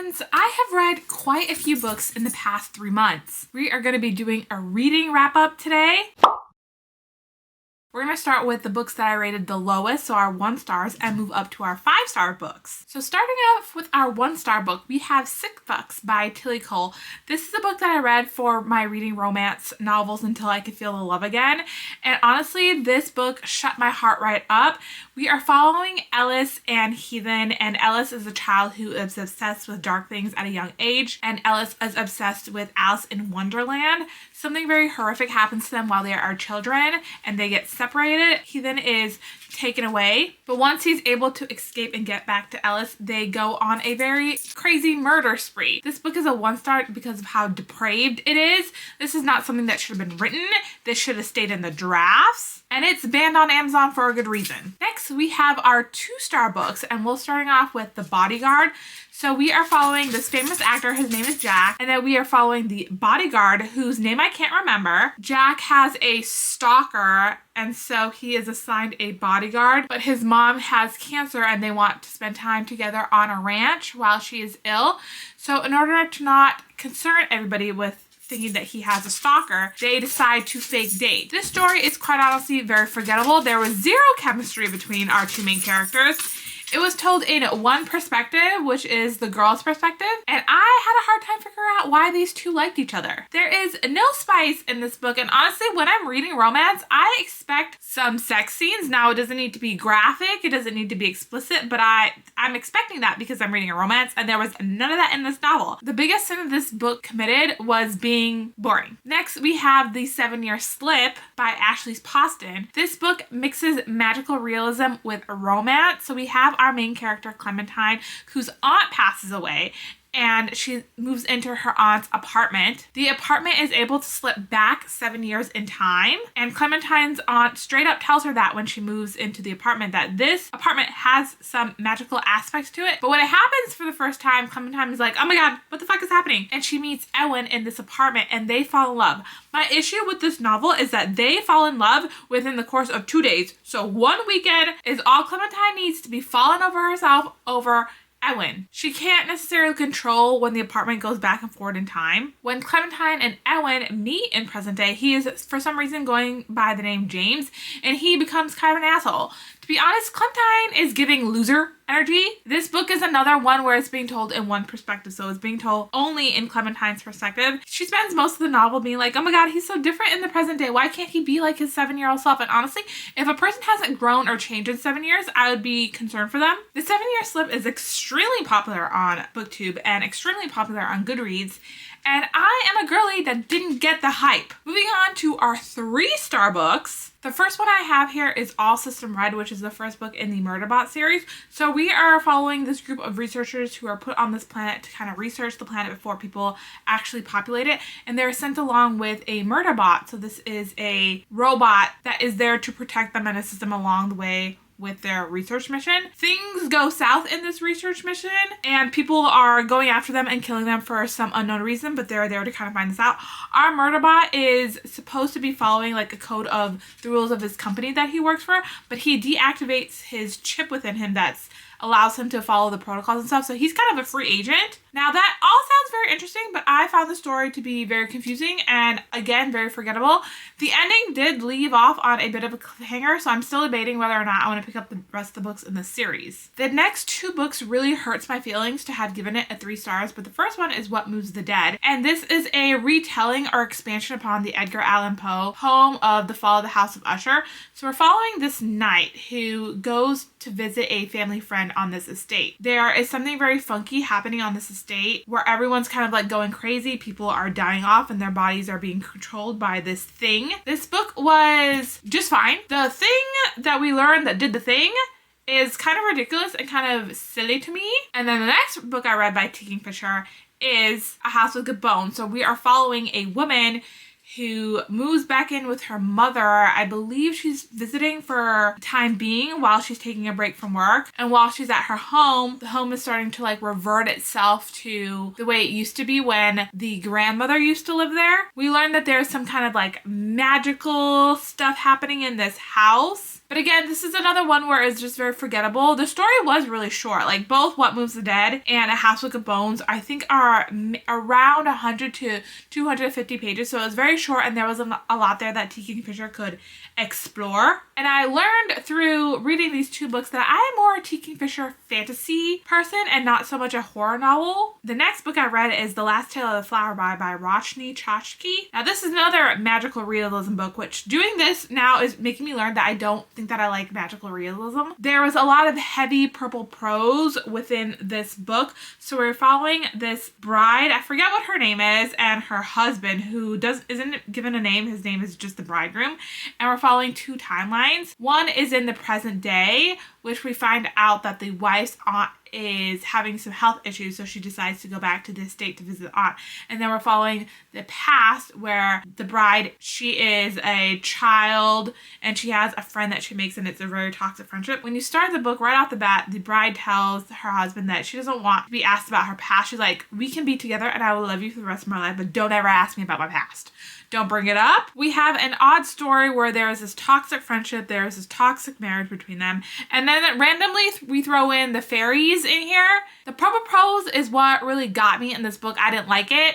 friends, I have read quite a few books in the past 3 months. We are going to be doing a reading wrap up today. We're going to start with the books that I rated the lowest, so our 1 stars, and move up to our 5-star books. So starting off with our 1-star book, we have Sick Fucks by Tilly Cole. This is a book that I read for my reading romance novels until I could feel the love again. And honestly, this book shut my heart right up. We are following Ellis and Heathen, and Ellis is a child who is obsessed with dark things at a young age, and Ellis is obsessed with Alice in Wonderland. Something very horrific happens to them while they are children, and they get separated. Heathen is taken away, but once he's able to escape and get back to Ellis, they go on a very crazy murder spree. This book is a 1-star because of how depraved it is. This is not something that should have been written. This should have stayed in the drafts, and it's banned on Amazon for a good reason. Next, we have our 2-star books, and we're starting off with The Bodyguard. So we are following this famous actor, his name is Jack, and then we are following the bodyguard, whose name I can't remember. Jack has a stalker, and so he is assigned a bodyguard, but his mom has cancer and they want to spend time together on a ranch while she is ill. So in order to not concern everybody with thinking that he has a stalker, they decide to fake date. This story is quite honestly very forgettable. There was zero chemistry between our 2 main characters. It was told in one perspective, which is the girl's perspective, and I had a hard time figuring out why these 2 liked each other. There is no spice in this book, and honestly, when I'm reading romance, I expect some sex scenes. Now, it doesn't need to be graphic, it doesn't need to be explicit, but I'm expecting that because I'm reading a romance, and there was none of that in this novel. The biggest sin that this book committed was being boring. Next, we have The 7-Year Slip by Ashley Poston. This book mixes magical realism with romance, so we have our main character, Clementine, whose aunt passes away, and she moves into her aunt's apartment. The apartment is able to slip back 7 years in time, and Clementine's aunt straight up tells her that when she moves into the apartment, that this apartment has some magical aspects to it. But when it happens for the first time, Clementine is like, oh my god, what the fuck is happening? And she meets Ewan in this apartment and they fall in love. My issue with this novel is that they fall in love within the course of 2 days. So 1 weekend is all Clementine needs to be falling over herself over Ewan. She can't necessarily control when the apartment goes back and forward in time. When Clementine and Ewan meet in present day, he is for some reason going by the name James, and he becomes kind of an asshole. To be honest, Clementine is giving loser energy. This book is another one where it's being told in one perspective, so it's being told only in Clementine's perspective. She spends most of the novel being like, oh my god, he's so different in the present day. Why can't he be like his 7-year-old self? And honestly, if a person hasn't grown or changed in 7 years, I would be concerned for them. The 7-Year Slip is extremely popular on BookTube and extremely popular on Goodreads, and I am a girly that didn't get the hype. Moving on to our 3-star books. The first one I have here is All System Red, which is the first book in the Murderbot series. So we are following this group of researchers who are put on this planet to kind of research the planet before people actually populate it. And they're sent along with a Murderbot. So this is a robot that is there to protect them and assist them along the way with their research mission. Things go south in this research mission, and people are going after them and killing them for some unknown reason, but they're there to kind of find this out. Our Murderbot is supposed to be following like a code of the rules of his company that he works for, but he deactivates his chip within him that's allows him to follow the protocols and stuff, so he's kind of a free agent. Now that all sounds very interesting, but I found the story to be very confusing and again very forgettable. The ending did leave off on a bit of a cliffhanger, so I'm still debating whether or not I want to pick up the rest of the books in the series. The next 2 books really hurts my feelings to have given it a 3 stars, but the first one is What Moves the Dead, and this is a retelling or expansion upon the Edgar Allan Poe poem of The Fall of the House of Usher. So we're following this knight who goes to visit a family friend on this estate. There is something very funky happening on this estate where everyone's kind of like going crazy. People are dying off and their bodies are being controlled by this thing. This book was just fine. The thing that we learned that did the thing is kind of ridiculous and kind of silly to me. And then the next book I read by T. Kingfisher is A House with Good Bones. So we are following a woman who moves back in with her mother. I believe she's visiting for time being while she's taking a break from work. And while she's at her home, the home is starting to like revert itself to the way it used to be when the grandmother used to live there. We learned that there's some kind of like magical stuff happening in this house. But again, this is another one where it's just very forgettable. The story was really short. Like both What Moves the Dead and A House with Bones, I think are around 100 to 250 pages. So it was very short and there was a lot there that T. Kingfisher could explore. And I learned through reading these two books that I am more a T. Kingfisher fantasy person and not so much a horror novel. The next book I read is The Last Tale of the Flower Bride by Roshni Chokshi. Now this is another magical realism book, which doing this now is making me learn that I don't think that I like magical realism. There was a lot of heavy purple prose within this book. So we're following this bride, I forget what her name is, and her husband who isn't given a name. His name is just the bridegroom. And we're following two timelines. One is in the present day, which we find out that the wife's aunt is having some health issues, so she decides to go back to the estate to visit the aunt. And then we're following the past where the bride, she is a child and she has a friend that she makes, and it's a very toxic friendship. When you start the book, right off the bat, the bride tells her husband that she doesn't want to be asked about her past. She's like, we can be together and I will love you for the rest of my life, but don't ever ask me about my past. Don't bring it up. We have an odd story where there is this toxic friendship, there is this toxic marriage between them, and then randomly we throw in the fairies in here. The purple prose is what really got me in this book. I didn't like it.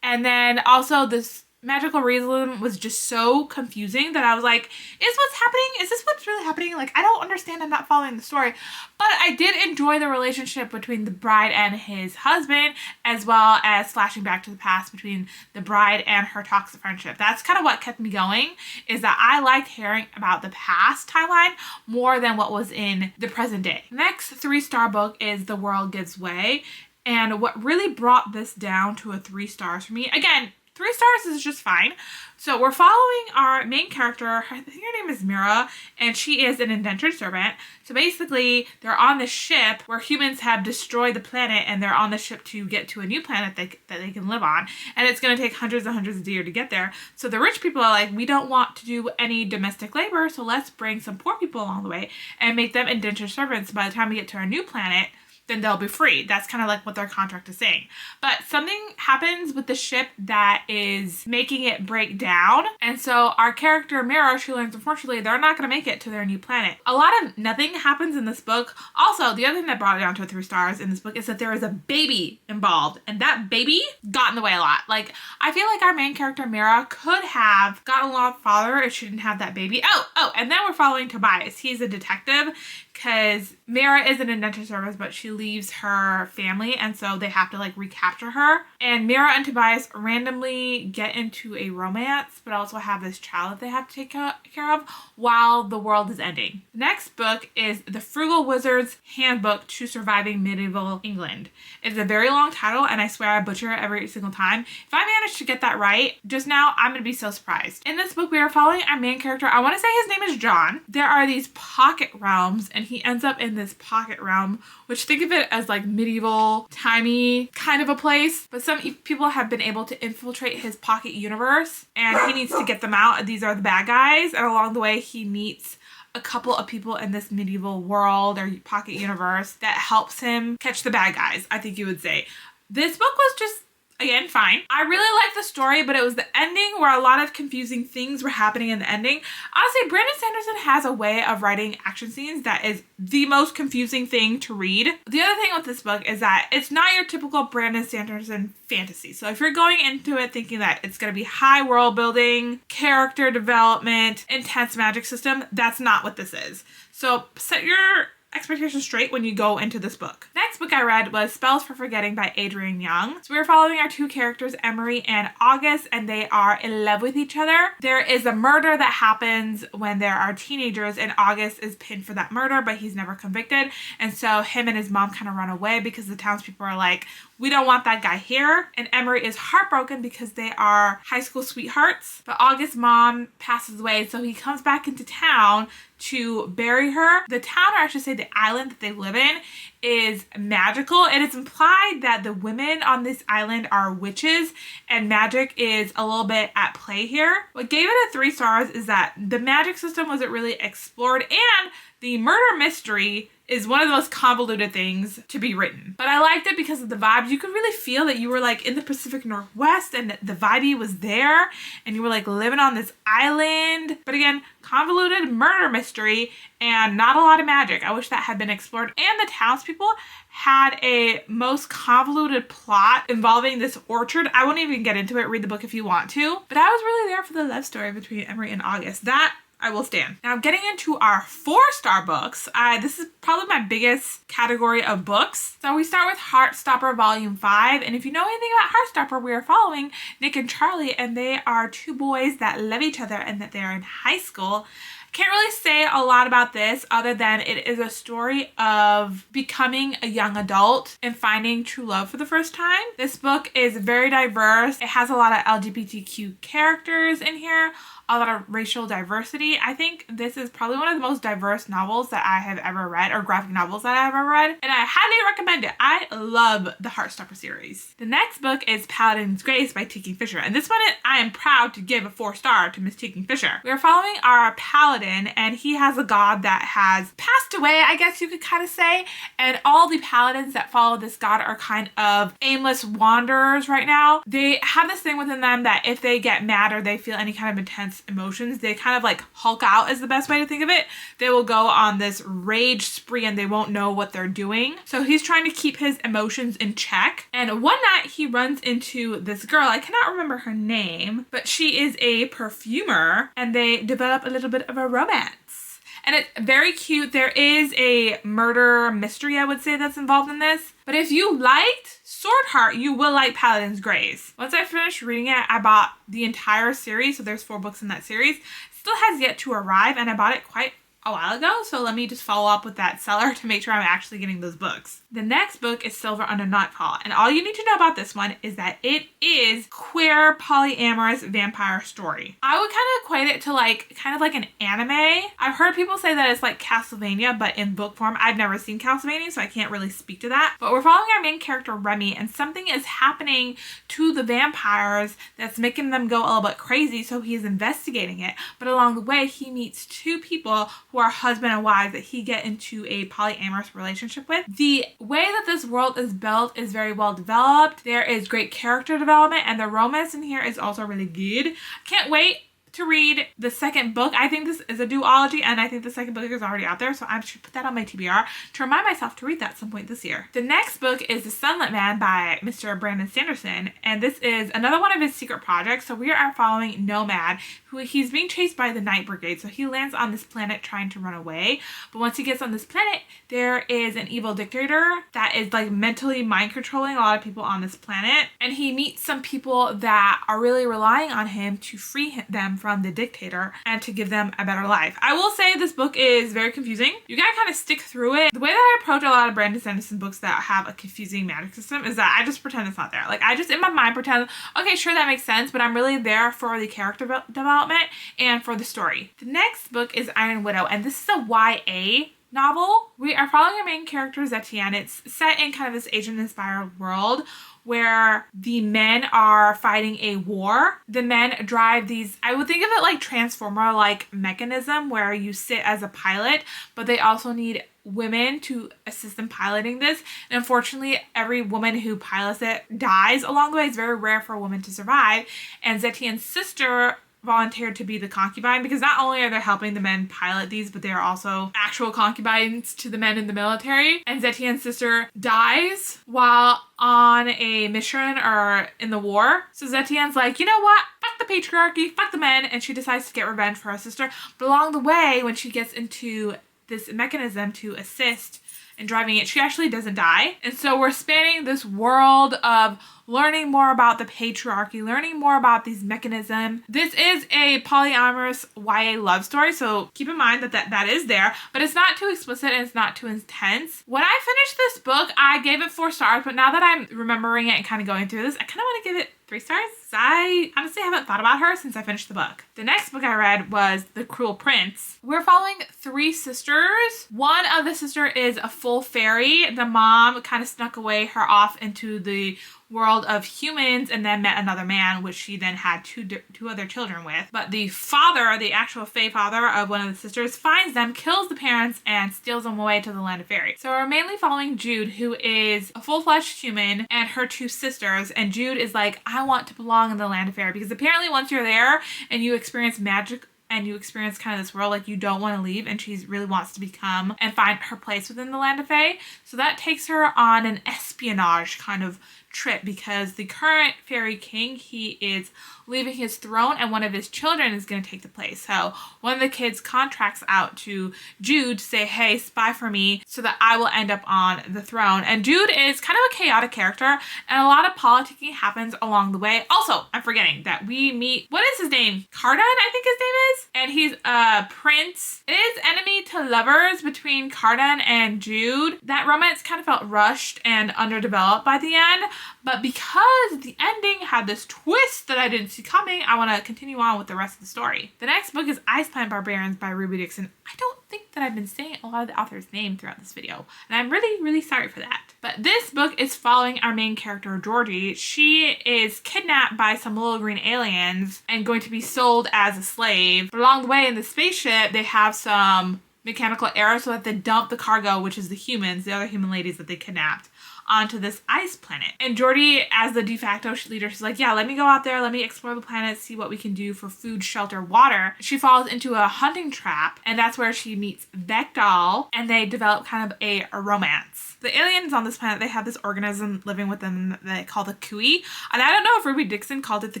And then also this magical realism was just so confusing that I was like, is what's happening? Is this what's really happening? Like, I don't understand. I'm not following the story. But I did enjoy the relationship between the bride and his husband, as well as flashing back to the past between the bride and her toxic friendship. That's kind of what kept me going, is that I liked hearing about the past timeline more than what was in the present day. Next 3-star book is The World Gives Way. And what really brought this down to a 3 stars for me, again, 3 stars is just fine. So we're following our main character. I think her name is Mira, and she is an indentured servant. So basically, they're on this ship where humans have destroyed the planet, and they're on the ship to get to a new planet that they can live on. And it's going to take hundreds and hundreds of years to get there. So the rich people are like, we don't want to do any domestic labor, so let's bring some poor people along the way and make them indentured servants. By the time we get to our new planet, then they'll be free. That's kind of like what their contract is saying. But something happens with the ship that is making it break down. And so our character, Mira, she learns, unfortunately, they're not going to make it to their new planet. A lot of nothing happens in this book. Also, the other thing that brought it down to a 3 stars in this book is that there is a baby involved. And that baby got in the way a lot. Like, I feel like our main character, Mira, could have gotten along with father if she didn't have that baby. Oh, and then we're following Tobias. He's a detective, because Mira is an indentured servant, but she leaves her family, and so they have to like recapture her. And Mira and Tobias randomly get into a romance, but also have this child that they have to take care of while the world is ending. The next book is The Frugal Wizard's Handbook to Surviving Medieval England. It's a very long title, and I swear I butcher it every single time. If I manage to get that right just now, I'm gonna be so surprised. In this book, we are following our main character. I want to say his name is John. There are these pocket realms, and he ends up in this pocket realm, which think of it as like medieval, timey kind of a place. But some people have been able to infiltrate his pocket universe, and he needs to get them out. These are the bad guys, and along the way he meets a couple of people in this medieval world or pocket universe that helps him catch the bad guys, I think you would say. This book was just, again, fine. I really liked the story, but it was the ending where a lot of confusing things were happening in the ending. Honestly, Brandon Sanderson has a way of writing action scenes that is the most confusing thing to read. The other thing with this book is that it's not your typical Brandon Sanderson fantasy. So if you're going into it thinking that it's going to be high world building, character development, intense magic system, that's not what this is. So set your expectations straight when you go into this book. Next book I read was Spells for Forgetting by Adrienne Young. So we're following our two characters, Emery and August, and they are in love with each other. There is a murder that happens when there are teenagers, and August is pinned for that murder, but he's never convicted. And so him and his mom kind of run away because the townspeople are like, we don't want that guy here. And Emery is heartbroken because they are high school sweethearts. But August's mom passes away, so he comes back into town to bury her. The town, or I should say the island that they live in, is magical. It is implied that the women on this island are witches, and magic is a little bit at play here. What gave it a 3 stars is that the magic system wasn't really explored, and the murder mystery is one of the most convoluted things to be written. But I liked it because of the vibes. You could really feel that you were like in the Pacific Northwest and the vibe was there and you were like living on this island. But again, convoluted murder mystery and not a lot of magic. I wish that had been explored. And the townspeople had a most convoluted plot involving this orchard. I won't even get into it. Read the book if you want to. But I was really there for the love story between Emery and August. That I will stand. Now getting into our 4-star books, this is probably my biggest category of books. So we start with Heartstopper Volume 5. And if you know anything about Heartstopper, we are following Nick and Charlie, and they are 2 boys that love each other and that they're in high school. Can't really say a lot about this other than it is a story of becoming a young adult and finding true love for the first time. This book is very diverse. It has a lot of LGBTQ characters in here, a lot of racial diversity. I think this is probably one of the most diverse novels that I have ever read, or graphic novels that I have ever read, and I highly recommend it. I love the Heartstopper series. The next book is Paladin's Grace by T. Fisher, and this one I am proud to give a 4-star to Miss T. Fisher. We are following our paladin, and he has a god that has passed away, I guess you could kind of say, and all the paladins that follow this god are kind of aimless wanderers right now. They have this thing within them that if they get mad or they feel any kind of intense emotions, they kind of like Hulk out is the best way to think of it. They will go on this rage spree and they won't know what they're doing. So he's trying to keep his emotions in check. And one night he runs into this girl. I cannot remember her name, but she is a perfumer and they develop a little bit of a romance. And it's very cute. There is a murder mystery, I would say, that's involved in this. But if you liked Sword Heart, you will like Paladin's Grace. Once I finished reading it, I bought the entire series. So there's 4 books in that series. Still has yet to arrive, and I bought it quite a while ago, so let me just follow up with that seller to make sure I'm actually getting those books. The next book is Silver Under Nightfall, and all you need to know about this one is that it is queer polyamorous vampire story. I would kind of equate it to like kind of like an anime. I've heard people say that it's like Castlevania, but in book form. I've never seen Castlevania, so I can't really speak to that. But we're following our main character Remy, and something is happening to the vampires that's making them go a little bit crazy, so he's investigating it. But along the way, he meets 2 people who are husband and wives that he get into a polyamorous relationship with. The way that this world is built is very well developed. There is great character development, and the romance in here is also really good. Can't wait to read the second book. I think this is a duology, and I think the second book is already out there, so I should put that on my TBR to remind myself to read that at some point this year. The next book is The Sunlit Man by Mr. Brandon Sanderson, and this is another one of his secret projects. So we are following Nomad, who he's being chased by the Night Brigade. So he lands on this planet trying to run away, but once he gets on this planet, there is an evil dictator that is like mentally mind controlling a lot of people on this planet, and he meets some people that are really relying on him to free them from the dictator and to give them a better life. I will say this book is very confusing. You gotta kind of stick through it. The way that I approach a lot of Brandon Sanderson books that have a confusing magic system is that I just pretend it's not there. Like I just in my mind pretend, okay, sure, that makes sense, but I'm really there for the character development and for the story. The next book is Iron Widow, and this is a YA novel. We are following our main character Zetian. It's set in kind of this Asian-inspired world where the men are fighting a war. The men drive these, I would think of it like Transformer-like mechanism where you sit as a pilot, but they also need women to assist in piloting this. And unfortunately, every woman who pilots it dies along the way. It's very rare for a woman to survive. And Zetian's sister volunteered to be the concubine because not only are they helping the men pilot these, but they are also actual concubines to the men in the military. And Zetian's sister dies while on a mission or in the war. So Zetian's like, you know what? Fuck the patriarchy, fuck the men. And she decides to get revenge for her sister. But along the way, when she gets into this mechanism to assist in driving it, she actually doesn't die. And so we're spanning this world of learning more about the patriarchy, learning more about these mechanisms. This is a polyamorous YA love story, so keep in mind that is there, but it's not too explicit and it's not too intense. When I finished this book, I gave it 4 stars, but now that I'm remembering it and kind of going through this, I kind of want to give it 3 stars. I honestly haven't thought about her since I finished the book. The next book I read was The Cruel Prince. We're following 3 sisters. One of the sister is a full fairy. The mom kind of snuck away her off into the world of humans and then met another man, which she then had two other children with. But the father, the actual fae father of one of the sisters, finds them, kills the parents, and steals them away to the land of fairy. So we're mainly following Jude, who is a full-fledged human, and her 2 sisters. And Jude is like, I want to belong in the land of fairy, because apparently once you're there and you experience magic and you experience kind of this world, like you don't want to leave, and she really wants to become and find her place within the land of fae. So that takes her on an espionage kind of trip, because the current fairy king, he is leaving his throne and one of his children is going to take the place. So one of the kids contracts out to Jude to say, hey, spy for me so that I will end up on the throne. And Jude is kind of a chaotic character, and a lot of politicking happens along the way. Also, I'm forgetting that we meet, what is his name? Cardan, I think his name is. And he's a prince. It is enemy to lovers between Cardan and Jude. That romance kind of felt rushed and underdeveloped by the end. But because the ending had this twist that I didn't see coming, I want to continue on with the rest of the story. The next book is Ice Planet Barbarians by Ruby Dixon. I don't think that I've been saying a lot of the author's name throughout this video, and I'm really sorry for that. But this book is following our main character, Georgie. She is kidnapped by some little green aliens and going to be sold as a slave. But along the way in the spaceship, they have some mechanical errors, so that they dump the cargo, which is the humans, the other human ladies that they kidnapped, onto this ice planet. And Georgie, as the de facto leader, she's like, yeah, let me go out there, let me explore the planet, see what we can do for food, shelter, water. She falls into a hunting trap, and that's where she meets Vectal, and they develop kind of a romance. The aliens on this planet, they have this organism living with them that they call the Kui. And I don't know if Ruby Dixon called it the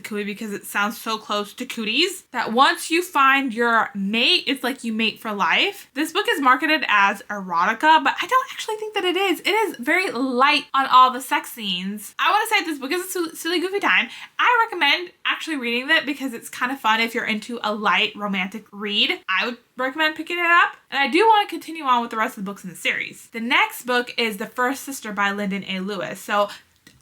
Kui because it sounds so close to cooties, that once you find your mate, it's like you mate for life. This book is marketed as erotica, but I don't actually think that it is. It is very light on all the sex scenes. I want to say this book is a silly, goofy time. I recommend actually reading it because it's kind of fun if you're into a light romantic read. I would recommend picking it up. And I do want to continue on with the rest of the books in the series. The next book is The First Sister by Lyndon A. Lewis. So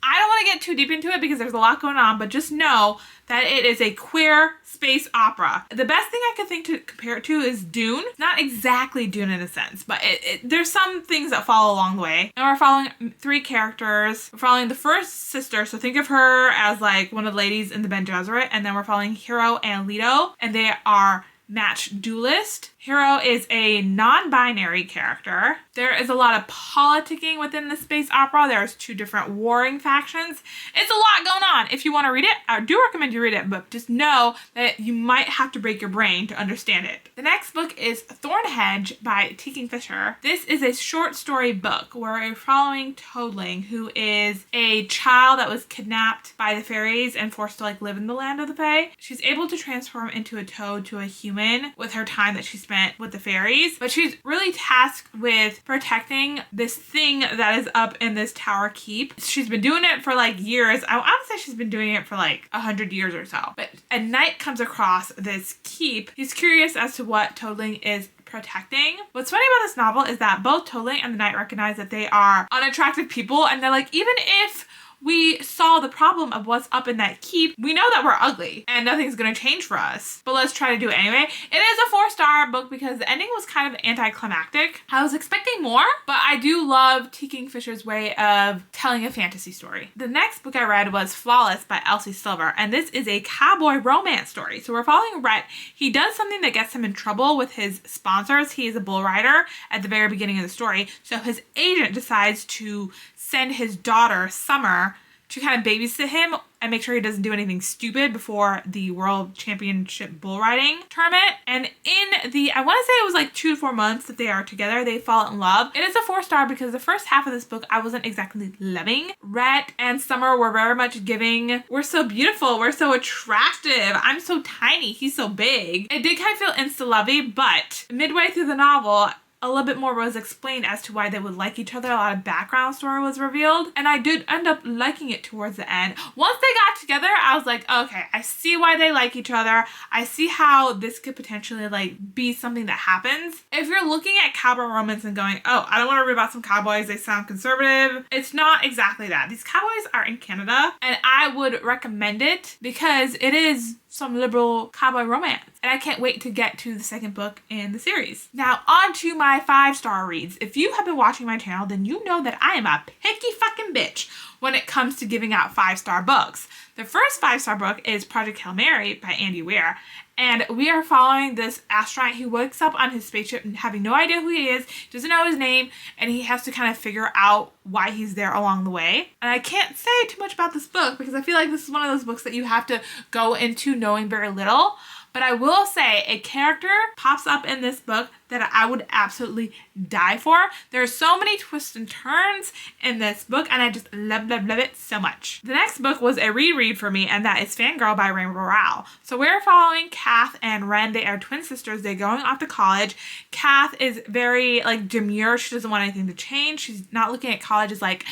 I don't want to get too deep into it because there's a lot going on, but just know that it is a queer space opera. The best thing I could think to compare it to is Dune. Not exactly Dune in a sense, but there's some things that follow along the way. And we're following 3 characters. We're following the first sister, so think of her as like one of the ladies in the Ben Gesserit, and then we're following Hero and Leto, and they are matched duelist. Hero is a non-binary character. There is a lot of politicking within the space opera. There's 2 different warring factions. It's a lot going on. If you want to read it, I do recommend you read it, but just know that you might have to break your brain to understand it. The next book is Thornhedge by T. Kingfisher. This is a short story book where we're following Toadling, who is a child that was kidnapped by the fairies and forced to like live in the land of the fae. She's able to transform into a toad to a human with her time that she spent with the fairies, but she's really tasked with protecting this thing that is up in this tower keep. She's been doing it for like years. I want to say she's been doing it for like 100 years or so. But a knight comes across this keep. He's curious as to what Toadling is protecting. What's funny about this novel is that both Toadling and the knight recognize that they are unattractive people, and they're like, even if we solve the problem of what's up in that keep, we know that we're ugly and nothing's gonna change for us, but let's try to do it anyway. It is a 4-star book because the ending was kind of anticlimactic. I was expecting more, but I do love T. Kingfisher's way of telling a fantasy story. The next book I read was Flawless by Elsie Silver, and this is a cowboy romance story. So we're following Rhett. He does something that gets him in trouble with his sponsors. He is a bull rider at the very beginning of the story, so his agent decides to send his daughter, Summer, to kind of babysit him and make sure he doesn't do anything stupid before the World Championship bull riding tournament. And in the, I want to say it was like 2 to 4 months that they are together, they fall in love. It is a 4-star because the first half of this book I wasn't exactly loving. Rhett and Summer were very much giving, we're so beautiful, we're so attractive, I'm so tiny, he's so big. It did kind of feel insta-lovey, but midway through the novel, a little bit more was explained as to why they would like each other. A lot of background story was revealed, and I did end up liking it towards the end. Once they got together, I was like, okay, I see why they like each other. I see how this could potentially like be something that happens. If you're looking at cowboy romance and going, oh, I don't want to read about some cowboys, they sound conservative, it's not exactly that. These cowboys are in Canada, and I would recommend it because it is some liberal cowboy romance. And I can't wait to get to the second book in the series. Now on to my 5-star reads. If you have been watching my channel, then you know that I am a picky fucking bitch when it comes to giving out 5-star books. The first 5-star book is Project Hail Mary by Andy Weir. And we are following this astronaut who wakes up on his spaceship and having no idea who he is, doesn't know his name, and he has to kind of figure out why he's there along the way. And I can't say too much about this book because I feel like this is one of those books that you have to go into knowing very little. But I will say a character pops up in this book that I would absolutely die for. There are so many twists and turns in this book, and I just love it so much. The next book was a reread for me, and that is Fangirl by Rainbow Rowell. So we're following Kath and Ren. They are twin sisters. They're going off to college. Kath is very like demure. She doesn't want anything to change. She's not looking at college as like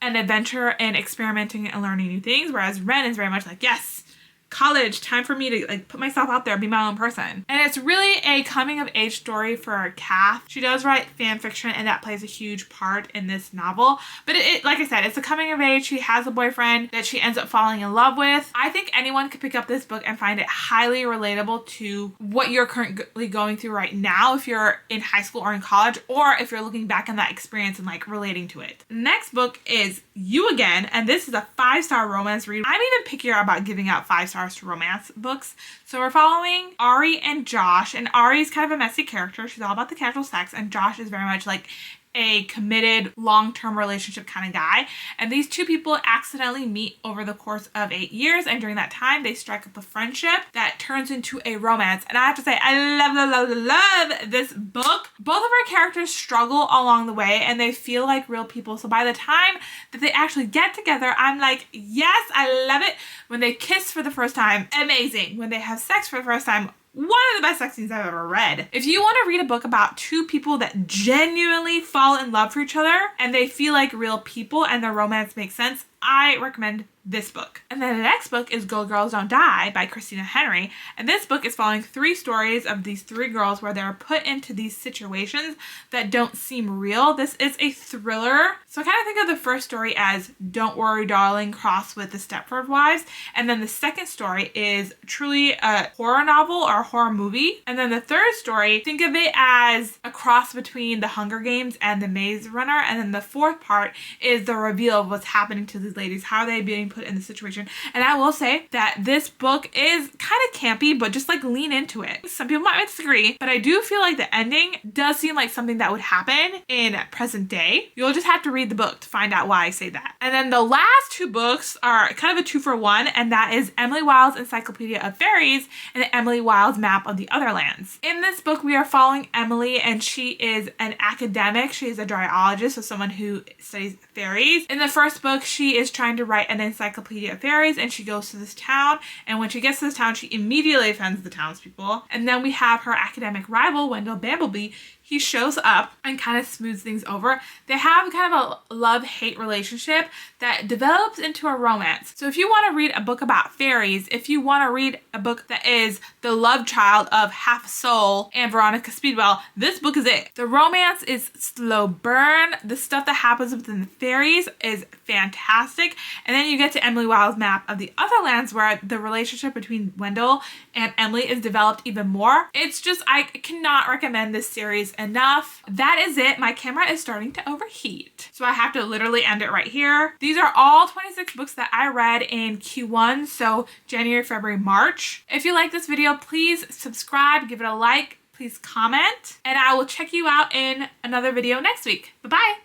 an adventure and experimenting and learning new things, whereas Ren is very much like, yes, college, time for me to like put myself out there, be my own person. And it's really a coming of age story for Kath. She does write fan fiction, and that plays a huge part in this novel. But it like I said, it's a coming of age. She has a boyfriend that she ends up falling in love with. I think anyone could pick up this book and find it highly relatable to what you're currently going through right now, if you're in high school or in college, or if you're looking back on that experience and like relating to it. The next book is You Again, and this is a 5-star romance read. I'm even pickier about giving out 5 stars to romance books. So we're following Ari and Josh, and Ari is kind of a messy character. She's all about the casual sex, and Josh is very much like a committed long-term relationship kind of guy. And these two people accidentally meet over the course of 8 years, and during that time they strike up a friendship that turns into a romance. And I have to say, I love this book. Both of our characters struggle along the way, and they feel like real people. So by the time that they actually get together, I'm like, yes, I love it. When they kiss for the first time, amazing. When they have sex for the first time, one of the best sex scenes I've ever read. If you want to read a book about two people that genuinely fall in love for each other and they feel like real people and their romance makes sense, I recommend this book. And then the next book is Good Girls Don't Die by Christina Henry. And this book is following 3 stories of these 3 girls where they're put into these situations that don't seem real. This is a thriller. So I kind of think of the first story as Don't Worry Darling crossed with the Stepford Wives. And then the second story is truly a horror novel or a horror movie. And then the third story, think of it as a cross between The Hunger Games and The Maze Runner. And then the fourth part is the reveal of what's happening to these ladies, how are they being put in the situation. And I will say that this book is kind of campy, but just like lean into it. Some people might disagree, but I do feel like the ending does seem like something that would happen in present day. You'll just have to read the book to find out why I say that. And then the last 2 books are kind of a 2-for-1, and that is Emily Wilde's Encyclopedia of Fairies and Emily Wilde's Map of the Other Lands. In this book, we are following Emily, and she is an academic. She is a dryologist, so someone who studies fairies. In the first book, she is trying to write an encyclopedia of fairies, and she goes to this town, and when she gets to this town, she immediately offends the townspeople. And then we have her academic rival, Wendell Bamblebee. He shows up and kind of smooths things over. They have kind of a love-hate relationship that develops into a romance. So if you want to read a book about fairies, if you want to read a book that is the love child of Half a Soul and Veronica Speedwell, this book is it. The romance is slow burn. The stuff that happens within the fairies is fantastic. And then you get to Emily Wilde's Map of the Other Lands, where the relationship between Wendell and Emily is developed even more. It's just, I cannot recommend this series enough. That is it. My camera is starting to overheat, so I have to literally end it right here. These are all 26 books that I read in Q1, so January, February, March. If you like this video, please subscribe, give it a like, please comment, and I will check you out in another video next week. Bye-bye.